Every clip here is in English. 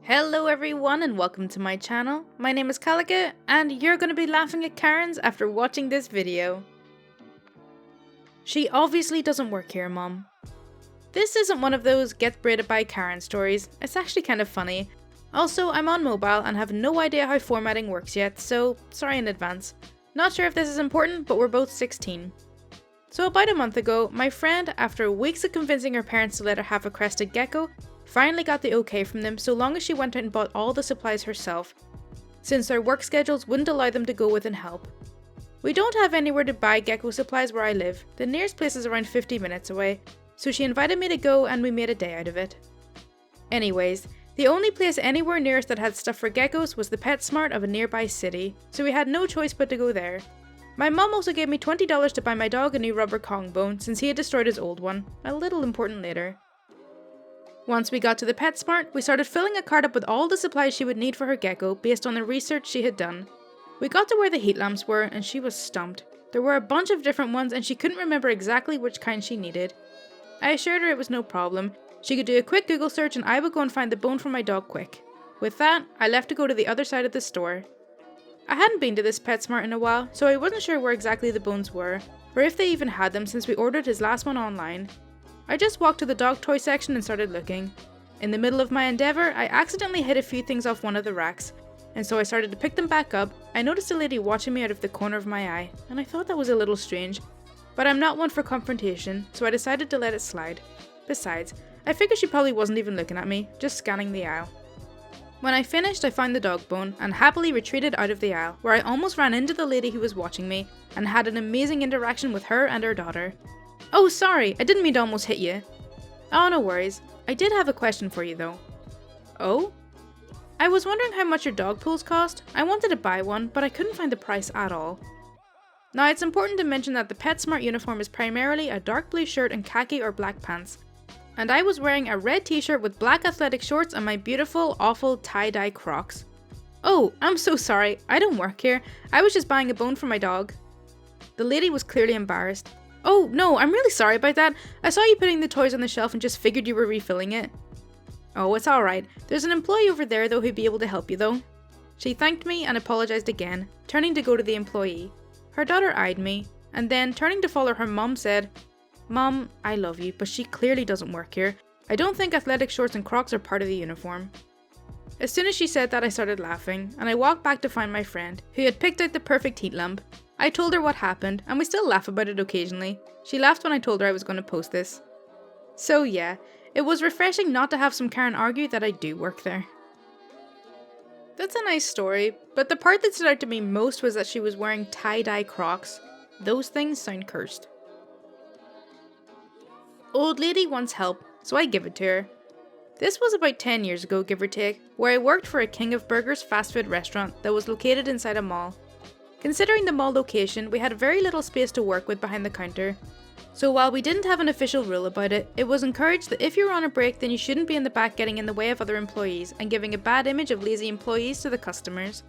Hello everyone and welcome to my channel. My name is Kalika and you're going to be laughing at Karens after watching this video. She obviously doesn't work here, Mom. This isn't one of those get braided by Karen stories, it's actually kind of funny. Also, I'm on mobile and have no idea how formatting works yet, so sorry in advance. Not sure if this is important, but we're both 16. So about a month ago, my friend, after weeks of convincing her parents to let her have a crested gecko, finally got the okay from them so long as she went out and bought all the supplies herself, since their work schedules wouldn't allow them to go with and help. We don't have anywhere to buy gecko supplies where I live, the nearest place is around 50 minutes away, so she invited me to go and we made a day out of it. Anyways, the only place anywhere near us that had stuff for geckos was the PetSmart of a nearby city, so we had no choice but to go there. My mum also gave me $20 to buy my dog a new rubber Kong bone since he had destroyed his old one, a little important later. Once we got to the PetSmart, we started filling a cart up with all the supplies she would need for her gecko based on the research she had done. We got to where the heat lamps were and she was stumped. There were a bunch of different ones and she couldn't remember exactly which kind she needed. I assured her it was no problem. She could do a quick Google search and I would go and find the bone for my dog quick. With that, I left to go to the other side of the store. I hadn't been to this PetSmart in a while, so I wasn't sure where exactly the bones were, or if they even had them since we ordered his last one online. I just walked to the dog toy section and started looking. In the middle of my endeavour, I accidentally hit a few things off one of the racks, and so I started to pick them back up. I noticed a lady watching me out of the corner of my eye, and I thought that was a little strange, but I'm not one for confrontation, so I decided to let it slide. Besides, I figured she probably wasn't even looking at me, just scanning the aisle. When I finished, I found the dog bone and happily retreated out of the aisle, where I almost ran into the lady who was watching me and had an amazing interaction with her and her daughter. Oh, sorry, I didn't mean to almost hit you. Oh, no worries. I did have a question for you though. Oh? I was wondering how much your dog pools cost. I wanted to buy one, but I couldn't find the price at all. Now, it's important to mention that the PetSmart uniform is primarily a dark blue shirt and khaki or black pants. And I was wearing a red t-shirt with black athletic shorts and my beautiful, awful tie-dye Crocs. Oh, I'm so sorry, I don't work here. I was just buying a bone for my dog. The lady was clearly embarrassed. Oh, no, I'm really sorry about that. I saw you putting the toys on the shelf and just figured you were refilling it. Oh, it's alright. There's an employee over there though who'd be able to help you though. She thanked me and apologised again, turning to go to the employee. Her daughter eyed me, and then turning to follow her mum said, Mom, I love you, but she clearly doesn't work here. I don't think athletic shorts and Crocs are part of the uniform. As soon as she said that, I started laughing, and I walked back to find my friend, who had picked out the perfect heat lamp. I told her what happened, and we still laugh about it occasionally. She laughed when I told her I was going to post this. So yeah, it was refreshing not to have some Karen argue that I do work there. That's a nice story, but the part that stood out to me most was that she was wearing tie-dye Crocs. Those things sound cursed. Old lady wants help, so I give it to her. This was about 10 years ago, give or take, where I worked for a King of Burgers fast food restaurant that was located inside a mall. Considering the mall location, we had very little space to work with behind the counter. So while we didn't have an official rule about it, it was encouraged that if you were on a break then you shouldn't be in the back getting in the way of other employees and giving a bad image of lazy employees to the customers.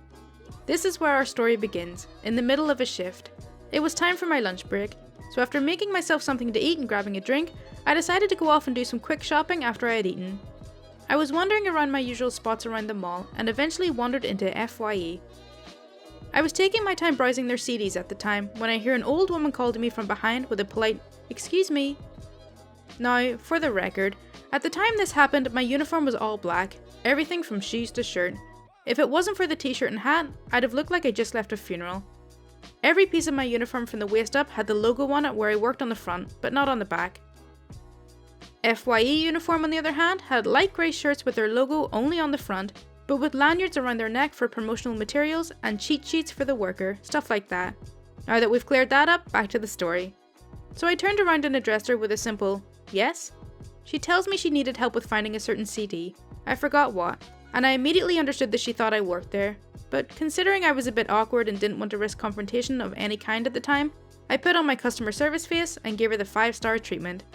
This is where our story begins, in the middle of a shift. It was time for my lunch break, so after making myself something to eat and grabbing a drink, I decided to go off and do some quick shopping after I had eaten. I was wandering around my usual spots around the mall and eventually wandered into FYE. I was taking my time browsing their CDs at the time when I hear an old woman call to me from behind with a polite, "Excuse me." Now, for the record, at the time this happened, my uniform was all black, everything from shoes to shirt. If it wasn't for the t-shirt and hat, I'd have looked like I just left a funeral. Every piece of my uniform from the waist up had the logo on it where I worked on the front, but not on the back. FYE uniform on the other hand had light grey shirts with their logo only on the front, but with lanyards around their neck for promotional materials and cheat sheets for the worker, stuff like that. Now that we've cleared that up, back to the story. So I turned around and addressed her with a simple, "Yes?" She tells me she needed help with finding a certain CD. I forgot what, and I immediately understood that she thought I worked there. But considering I was a bit awkward and didn't want to risk confrontation of any kind at the time, I put on my customer service face and gave her the 5-star treatment.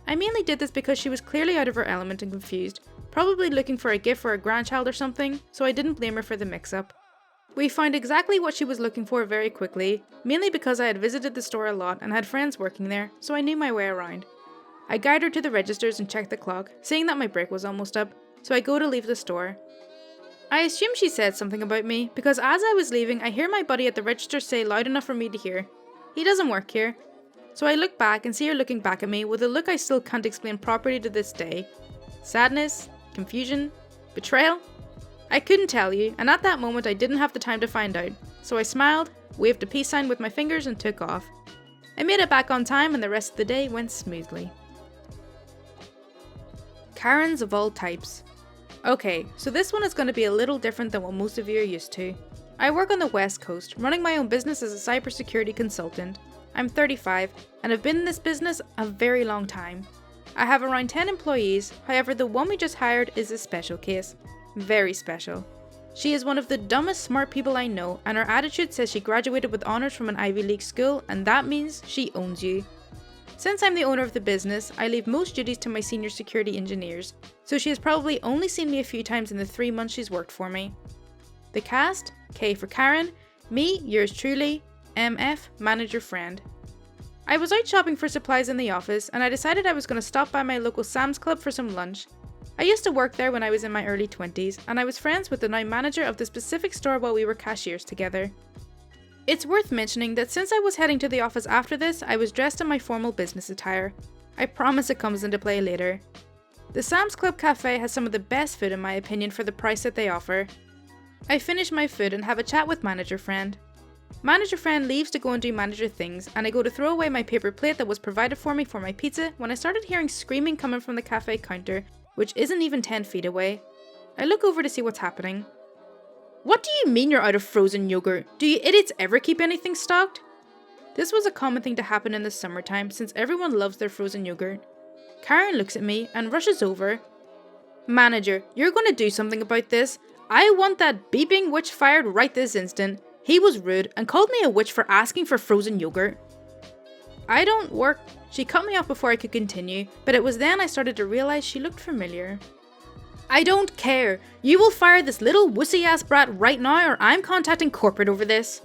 I mainly did this because she was clearly out of her element and confused, probably looking for a gift for a grandchild or something, so I didn't blame her for the mix-up. We found exactly what she was looking for very quickly, mainly because I had visited the store a lot and had friends working there, so I knew my way around. I guided her to the registers and checked the clock, seeing that my break was almost up. so I go to leave the store. I assume she said something about me because as I was leaving I hear my buddy at the register say loud enough for me to hear, "He doesn't work here." So I look back and see her looking back at me with a look I still can't explain properly to this day. Sadness? Confusion? Betrayal? I couldn't tell you, and at that moment I didn't have the time to find out, so I smiled, waved a peace sign with my fingers and took off. I made it back on time and the rest of the day went smoothly. Karens of all types. Okay, so this one is going to be a little different than what most of you are used to. I work on the West Coast, running my own business as a cybersecurity consultant. I'm 35 and have been in this business a very long time. I have around 10 employees, however the one we just hired is a special case. Very special. She is one of the dumbest smart people I know, and her attitude says she graduated with honours from an Ivy League school, and that means she owns you. Since I'm the owner of the business, I leave most duties to my senior security engineers, so she has probably only seen me a few times in the 3 months she's worked for me. The cast: K for Karen, me, yours truly, MF, manager friend. I was out shopping for supplies in the office, and I decided I was going to stop by my local Sam's Club for some lunch. I used to work there when I was in my early 20s, and I was friends with the now manager of the specific store while we were cashiers together. It's worth mentioning that since I was heading to the office after this, I was dressed in my formal business attire. I promise it comes into play later. The Sam's Club cafe has some of the best food in my opinion for the price that they offer. I finish my food and have a chat with manager friend. Manager friend leaves to go and do manager things, and I go to throw away my paper plate that was provided for me for my pizza when I started hearing screaming coming from the cafe counter, which isn't even 10 feet away. I look over to see what's happening. "What do you mean you're out of frozen yogurt? Do you idiots ever keep anything stocked?" This was a common thing to happen in the summertime since everyone loves their frozen yogurt. Karen looks at me and rushes over. "Manager, you're going to do something about this. I want that beeping witch fired right this instant. He was rude and called me a witch for asking for frozen yogurt." I don't work. She cut me off before I could continue, but it was then I started to realise she looked familiar. "I don't care. You will fire this little wussy ass brat right now or I'm contacting corporate over this."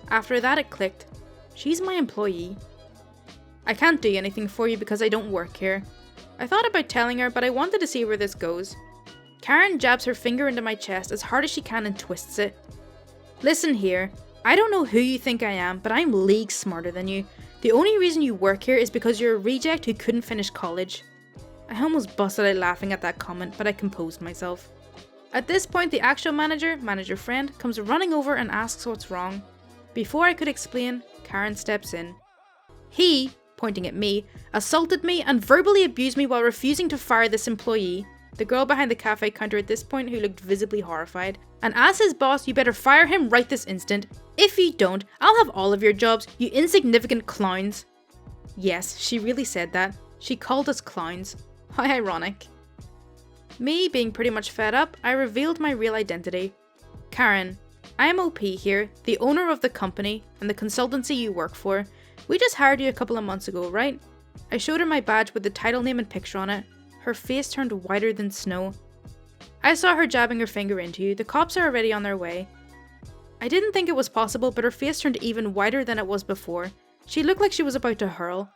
After that it clicked. She's my employee. "I can't do anything for you because I don't work here." I thought about telling her, but I wanted to see where this goes. Karen jabs her finger into my chest as hard as she can and twists it. "Listen here, I don't know who you think I am, but I'm leagues smarter than you. The only reason you work here is because you're a reject who couldn't finish college." I almost busted out laughing at that comment, but I composed myself. At this point the actual manager friend, comes running over and asks what's wrong. Before I could explain, Karen steps in. "He," pointing at me, "assaulted me and verbally abused me while refusing to fire this employee," the girl behind the cafe counter at this point who looked visibly horrified, "and as his boss you better fire him right this instant. If you don't, I'll have all of your jobs, you insignificant clowns." Yes, she really said that. She called us clowns. How ironic. Me being pretty much fed up, I revealed my real identity. "Karen, I am OP here, the owner of the company and the consultancy you work for. We just hired you a couple of months ago, right?" I showed her my badge with the title name and picture on it. Her face turned whiter than snow. "I saw her jabbing her finger into you. The cops are already on their way." I didn't think it was possible, but her face turned even whiter than it was before. She looked like she was about to hurl.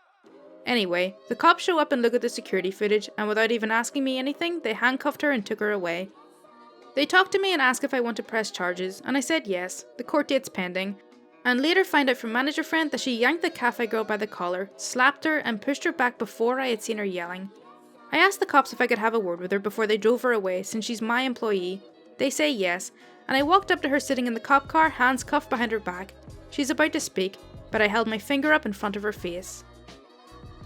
Anyway, the cops show up and look at the security footage, and without even asking me anything, they handcuffed her and took her away. They talked to me and asked if I want to press charges, and I said yes, the court date's pending, and later find out from manager friend that she yanked the cafe girl by the collar, slapped her, and pushed her back before I had seen her yelling. I asked the cops if I could have a word with her before they drove her away since she's my employee. They say yes, and I walked up to her sitting in the cop car, hands cuffed behind her back. She's about to speak, but I held my finger up in front of her face.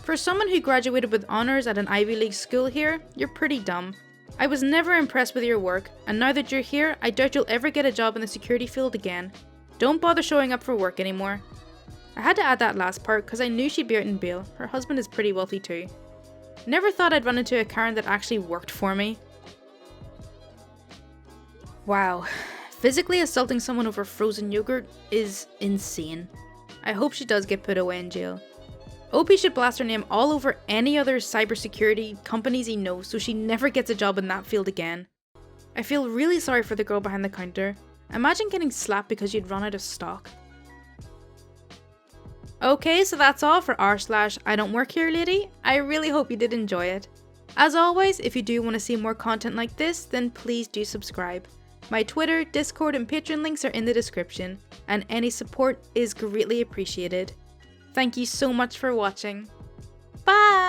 For someone who graduated with honours at an Ivy League school here, you're pretty dumb. I was never impressed with your work, and now that you're here, I doubt you'll ever get a job in the security field again. Don't bother showing up for work anymore. I had to add that last part because I knew she'd be out in bail. Her husband is pretty wealthy too. Never thought I'd run into a Karen that actually worked for me. Wow, physically assaulting someone over frozen yogurt is insane. I hope she does get put away in jail. OP should blast her name all over any other cybersecurity companies he knows so she never gets a job in that field again. I feel really sorry for the girl behind the counter. Imagine getting slapped because you'd run out of stock. Okay, so that's all for r/IDontWorkHereLady. I really hope you did enjoy it. As always, if you do want to see more content like this, then please do subscribe. My Twitter, Discord, and Patreon links are in the description, and any support is greatly appreciated. Thank you so much for watching. Bye!